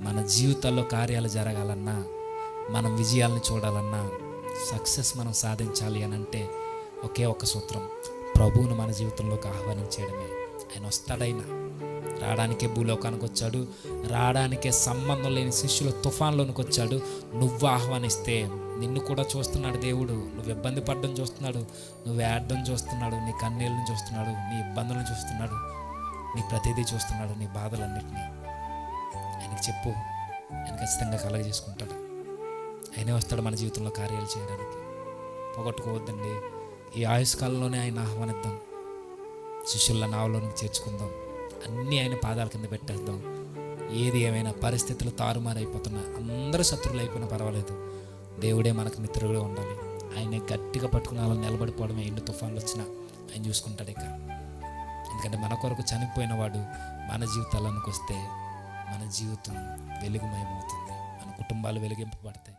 మన జీవితాల్లో కార్యాలు జరగాలన్నా, మనం విజయాలను చూడాలన్నా, సక్సెస్ మనం సాధించాలి అని అంటే ఒకే ఒక సూత్రం, ప్రభువును మన జీవితంలోకి ఆహ్వానించడమే. ఆయన వస్తాడైనా, రావడానికే భూలోకానికి వచ్చాడు, రావడానికే సంబంధం లేని శిష్యుల తుఫాన్లోనికి వచ్చాడు. నువ్వు ఆహ్వానిస్తే నిన్ను కూడా చూస్తున్నాడు దేవుడు. నువ్వు ఇబ్బంది పడడం చూస్తున్నాడు, నువ్వు ఏడడం చూస్తున్నాడు, నీ కన్నీళ్ళని చూస్తున్నాడు, నీ ఇబ్బందులను చూస్తున్నాడు, నీ ప్రతిదీ చూస్తున్నాడు, నీ బాధలన్నింటినీ ఆయనకి చెప్పు. ఆయన ఖచ్చితంగా కలగజేసుకుంటాడు. ఆయనే వస్తాడు మన జీవితంలో కార్యాలు చేయడానికి. పోగొట్టుకోవద్దండి. ఈ ఆయుష్కాలంలోనే ఆయన ఆహ్వానిద్దాం. శిష్యుల నావలోనికి చేర్చుకుందాం. అన్నీ ఆయన పాదాల కింద పెట్టేద్దాం. ఏది ఏమైనా పరిస్థితులు తారుమారైపోతున్నా, అందరూ శత్రువులు అయిపోయినా పర్వాలేదు, దేవుడే మనకు మిత్రుడే ఉండాలి. ఆయనే గట్టిగా పట్టుకుని అలా నిలబడిపోవడమే. ఎన్ని తుఫాన్లు వచ్చినా ఆయన చూసుకుంటాడు ఇక. ఎందుకంటే మన కొరకు చనిపోయిన వాడు మన జీవితాలకు వస్తే మన జీవితం వెలుగుమయమవుతుంది, మన కుటుంబాలు వెలిగింపబడతాయి.